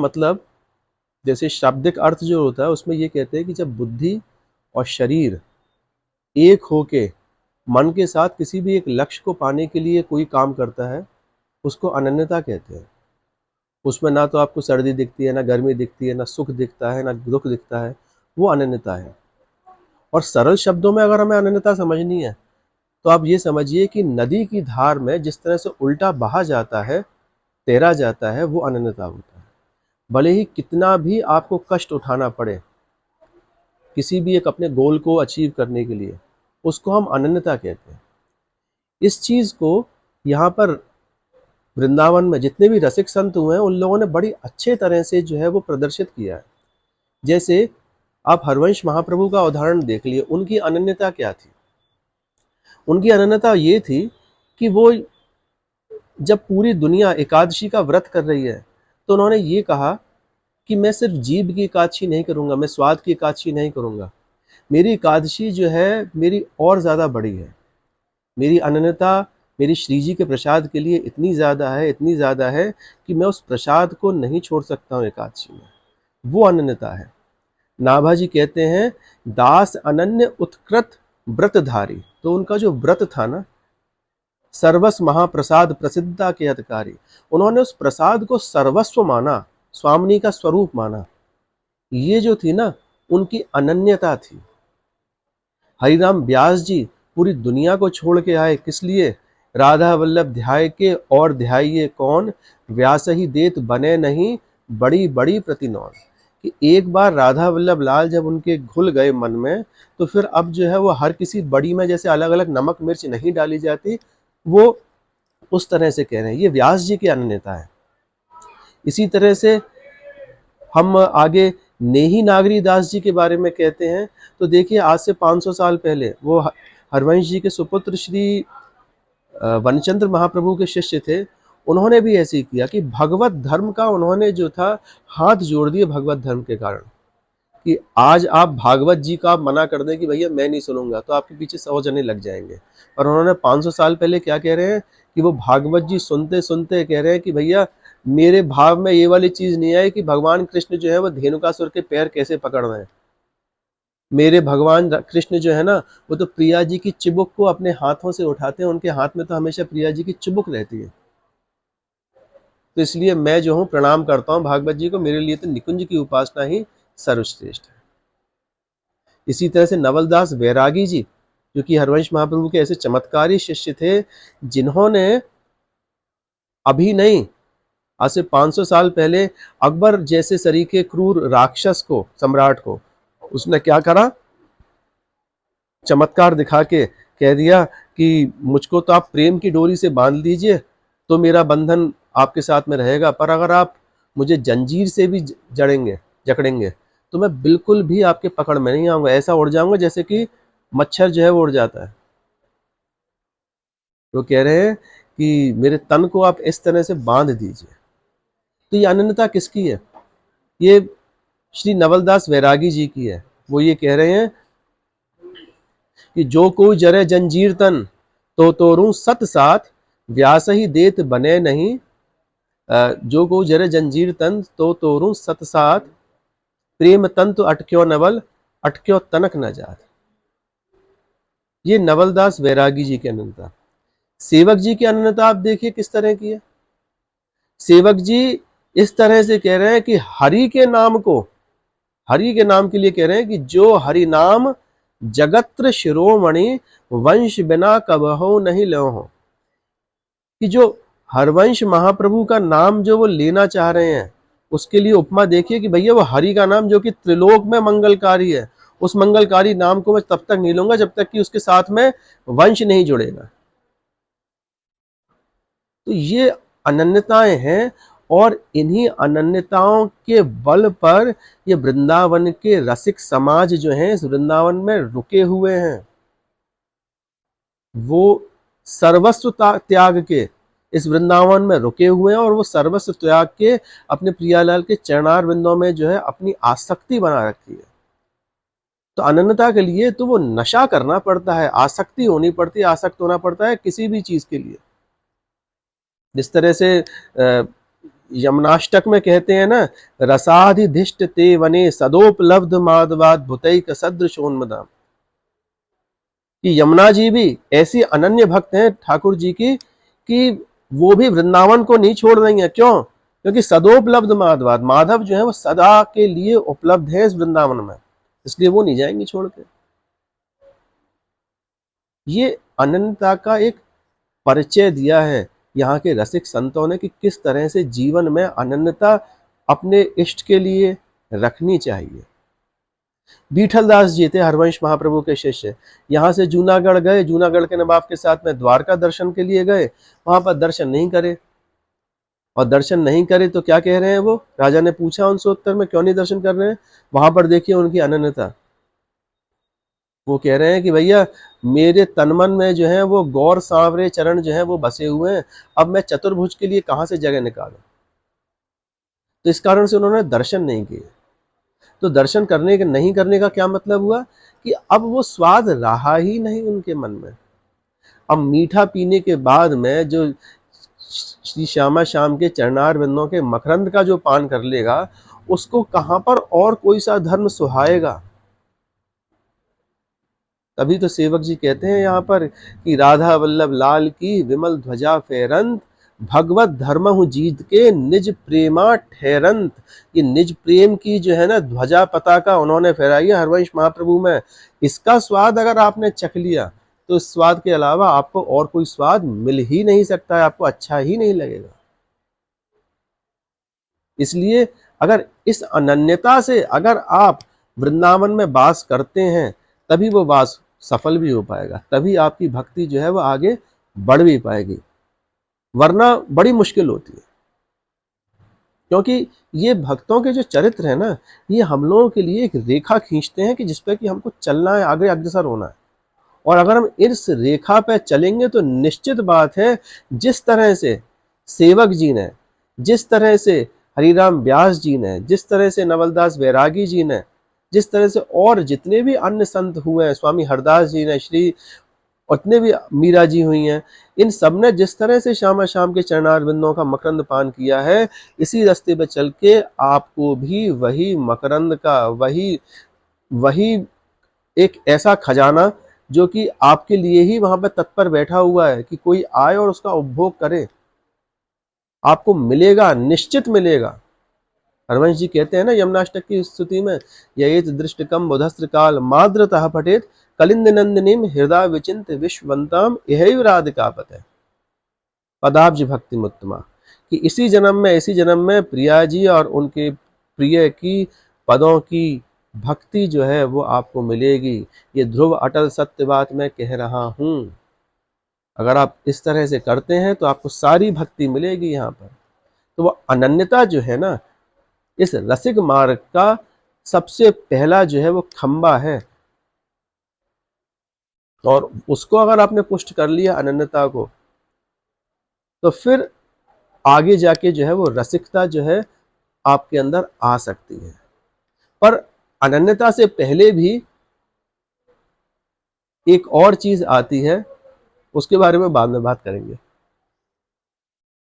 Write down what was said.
मतलब जैसे शाब्दिक अर्थ जो होता है उसमें ये कहते हैं कि जब बुद्धि और शरीर एक होके मन के साथ किसी भी एक लक्ष्य को पाने के लिए कोई काम करता है, उसको अनन्यता कहते हैं। उसमें ना तो आपको सर्दी दिखती है, ना गर्मी दिखती है, ना सुख दिखता है, ना दुख दिखता है, वो अनन्यता है। और सरल शब्दों में अगर हमें अनन्यता समझनी है तो आप ये समझिए कि नदी की धार में जिस तरह से उल्टा बहा जाता है, तैरा जाता है, वो अनन्यता होता है। भले ही कितना भी आपको कष्ट उठाना पड़े किसी भी एक अपने गोल को अचीव करने के लिए, उसको हम अनन्यता कहते हैं। इस चीज को यहाँ पर वृंदावन में जितने भी रसिक संत हुए हैं उन लोगों ने बड़ी अच्छे तरह से जो है वो प्रदर्शित किया है। जैसे आप हरवंश महाप्रभु का उदाहरण देख लिए, उनकी अनन्यता क्या थी? उनकी अनन्यता ये थी कि वो जब पूरी दुनिया एकादशी का व्रत कर रही है तो उन्होंने ये कहा कि मैं सिर्फ जीभ की एकादशी नहीं करूंगा, मैं स्वाद की एकादशी नहीं करूंगा, मेरी एकादशी जो है मेरी और ज्यादा बड़ी है। मेरी अनन्यता मेरी श्री जी के प्रसाद के लिए इतनी ज्यादा है, इतनी ज्यादा है कि मैं उस प्रसाद को नहीं छोड़ सकता हूँ एकादशी में। वो अनन्यता है। नाभाजी कहते हैं दास अनन्य उत्कृत व्रतधारी। तो उनका जो व्रत था ना, सर्वस्व महाप्रसाद प्रसिद्धा के अधिकारी, उन्होंने उस प्रसाद को सर्वस्व माना, स्वामिनी का स्वरूप माना। ये जो थी ना उनकी अनन्यता थी। हरिराम व्यास जी पूरी दुनिया को छोड़ के आए, किस लिए? राधा वल्लभ ध्याय के और ध्याइये कौन, व्यास ही देत बने नहीं बड़ी बड़ी प्रतिनौन। कि एक बार राधा वल्लभ लाल जब उनके घुल गए मन में, तो फिर अब जो है वो हर किसी बड़ी में जैसे अलग अलग नमक मिर्च नहीं डाली जाती, वो उस तरह से कह रहे हैं। ये व्यास जी की अनन्यता है। इसी तरह से हम आगे नेही नागरी दास जी के बारे में कहते हैं, तो देखिए आज से 500 साल पहले वो हरवंश जी के सुपुत्र श्री वनचंद्र महाप्रभु के शिष्य थे। उन्होंने भी ऐसे ही किया कि भगवत धर्म का उन्होंने जो था हाथ जोड़ दिए भगवत धर्म के कारण। कि आज आप भागवत जी का मना कर दें कि भैया मैं नहीं सुनूंगा, तो आपके पीछे 100 जने लग जाएंगे। और उन्होंने 500 साल पहले क्या कह रहे हैं कि वो भागवत जी सुनते सुनते कह रहे हैं कि भैया मेरे भाव में ये वाली चीज नहीं आई कि भगवान कृष्ण जो है वो धेनुकासुर के पैर कैसे पकड़ रहे हैं। मेरे भगवान कृष्ण जो है ना, वो तो प्रिया जी की चिबुक को अपने हाथों से उठाते हैं, उनके हाथ में तो हमेशा प्रिया जी की चिबुक रहती है। तो इसलिए मैं जो हूँ प्रणाम करता हूँ भागवत जी को, मेरे लिए तो निकुंज की उपासना ही सर्वश्रेष्ठ है। इसी तरह से नवलदास वैरागी जी, जो कि हरवंश महाप्रभु के ऐसे चमत्कारी शिष्य थे, जिन्होंने अभी नहीं, आज से 500 साल पहले अकबर जैसे सरीके क्रूर राक्षस को, सम्राट को, उसने क्या करा? चमत्कार दिखा के कह दिया कि मुझको तो आप प्रेम की डोरी से बांध लीजिए तो मेरा बंधन आपके साथ में रहेगा, पर अगर आप मुझे जंजीर से भी जकड़ेंगे तो मैं बिल्कुल भी आपके पकड़ में नहीं आऊंगा, ऐसा उड़ जाऊंगा जैसे कि मच्छर जो है वो उड़ जाता है। वो कह रहे हैं कि मेरे तन को आप इस तरह से बांध दीजिए। तो ये अनन्यता किसकी है? ये श्री नवलदास वैरागी जी की है। वो ये कह रहे हैं कि जो को जरे जंजीर तन तो तोरू सत साथ, व्यास ही देत बने नहीं। जो को जरे जंजीर तन तो तोरू सत साथ, प्रेम तन तो अटक्यो नवल, अटक्यो तनक न जात। ये नवलदास वैरागी जी की अनन्यता। सेवक जी की अनन्यता आप देखिए किस तरह की है। सेवक जी इस तरह से कह रहे हैं कि हरि के नाम को, हरि के नाम के लिए कह रहे हैं कि जो हरि नाम जगत्र शिरोमणि, वंश बिना कबहु नहीं लो हो। कि जो हरवंश महाप्रभु का नाम जो वो लेना चाह रहे हैं, उसके लिए उपमा देखिए कि भैया वो हरि का नाम जो कि त्रिलोक में मंगलकारी है, उस मंगलकारी नाम को मैं तब तक नहीं लूंगा जब तक कि उसके साथ में वंश नहीं जुड़ेगा। तो ये अनन्यताएं हैं, और इन्हीं अनन्यताओं के बल पर ये वृंदावन के रसिक समाज जो हैं इस वृंदावन में रुके हुए हैं। वो सर्वस्व त्याग के इस वृंदावन में रुके हुए हैं, और वो सर्वस्व त्याग के अपने प्रियालाल के चरणार बिंदों में जो है अपनी आसक्ति बना रखी है। तो अनन्यता के लिए तो वो नशा करना पड़ता है, आसक्ति होनी पड़ती है, आसक्त होना पड़ता है किसी भी चीज के लिए। जिस तरह से यमुनाष्टक में कहते हैं ना, रसाधिधिष्ट ते वने सदोपलब्ध माधवाद भुतैक सदृशोन्मदाम, कि यमुना जी भी ऐसी अनन्य भक्त हैं ठाकुर जी की कि वो भी वृंदावन को नहीं छोड़ रही हैं। क्यों? क्योंकि सदोपलब्ध माधवाद, माधव जो है वो सदा के लिए उपलब्ध है इस वृंदावन में, इसलिए वो नहीं जाएंगी छोड़ के। ये अनन्यता का एक परिचय दिया है यहाँ के रसिक संतों ने कि किस तरह से जीवन में अनन्यता अपने इष्ट के लिए रखनी चाहिए। बीठल दास जी थे हरवंश महाप्रभु के शिष्य, यहाँ से जूनागढ़ गए, जूनागढ़ के नवाब के साथ में द्वारका दर्शन के लिए गए, वहां पर दर्शन नहीं करे, और दर्शन नहीं करे तो क्या कह रहे हैं वो, राजा ने पूछा उनसे उत्तर में क्यों नहीं दर्शन कर रहे हैं, वहां पर देखिए उनकी अनन्यता। वो कह रहे हैं कि भैया मेरे तनमन में जो है वो गौर सांवरे चरण जो है वो बसे हुए हैं, अब मैं चतुर्भुज के लिए कहाँ से जगह निकालूं। तो इस कारण से उन्होंने दर्शन नहीं किए। तो दर्शन करने के नहीं करने का क्या मतलब हुआ कि अब वो स्वाद रहा ही नहीं उनके मन में। अब मीठा पीने के बाद में जो श्री श्यामा श्याम के चरणार बिंदों के मकरंद का जो पान कर लेगा, उसको कहां पर और कोई सा धर्म सुहाएगा। तभी तो सेवक जी कहते हैं यहाँ पर कि राधा वल्लभ लाल की विमल ध्वजा फहरंत, भगवत धर्म जीत के निज प्रेमा ठहरंत। ये निज प्रेम की जो है ना ध्वजा पताका उन्होंने फहराई है हरवंश महाप्रभु में। इसका स्वाद अगर आपने चख लिया तो इस स्वाद के अलावा आपको और कोई स्वाद मिल ही नहीं सकता है, आपको अच्छा ही नहीं लगेगा। इसलिए अगर इस अनन्यता से अगर आप वृंदावन में वास करते हैं, तभी वो वास सफल भी हो पाएगा, तभी आपकी भक्ति जो है वो आगे बढ़ भी पाएगी, वरना बड़ी मुश्किल होती है। क्योंकि ये भक्तों के जो चरित्र है ना, ये हम लोगों के लिए एक रेखा खींचते हैं कि जिस पे कि हमको चलना है, आगे अग्रसर होना है। और अगर हम इस रेखा पे चलेंगे तो निश्चित बात है, जिस तरह से सेवक जी ने, जिस तरह से हरिराम व्यास जी ने, जिस तरह से नवलदास वैरागी जी ने, जिस तरह से और जितने भी अन्य संत हुए हैं, स्वामी हरदास जी ने, श्री उतने भी मीरा जी हुई हैं, इन सब ने जिस तरह से श्यामा श्याम के चरणार बिंदों का मकरंद पान किया है, इसी रास्ते पे चल के आपको भी वही मकरंद का, वही वही एक ऐसा खजाना जो कि आपके लिए ही वहां पर तत्पर बैठा हुआ है कि कोई आए और उसका उपभोग करे, आपको मिलेगा, निश्चित मिलेगा। हरवंश जी कहते हैं ना यमुनाष्टक की स्तुति में, ययेत दृष्टकम बुधस्त्र काल माद्रतः पठेत कलिंद नंदिनीम हृदय विचिंत विश्ववंताम यही राधिकापत पदाब्ज भक्ति मुत्तमा, कि इसी जन्म में प्रिया जी और उनके प्रिय की पदों की भक्ति जो है वो आपको मिलेगी। ये ध्रुव अटल सत्य बात मैं कह रहा हूं। अगर आप इस तरह से करते हैं तो आपको सारी भक्ति मिलेगी यहाँ पर। तो वो अनन्यता जो है ना, इस रसिक मार्ग का सबसे पहला जो है वो खंबा है, और उसको अगर आपने पुष्ट कर लिया अनन्यता को, तो फिर आगे जाके जो है वो रसिकता जो है आपके अंदर आ सकती है। पर अनन्यता से पहले भी एक और चीज आती है, उसके बारे में बाद में बात करेंगे।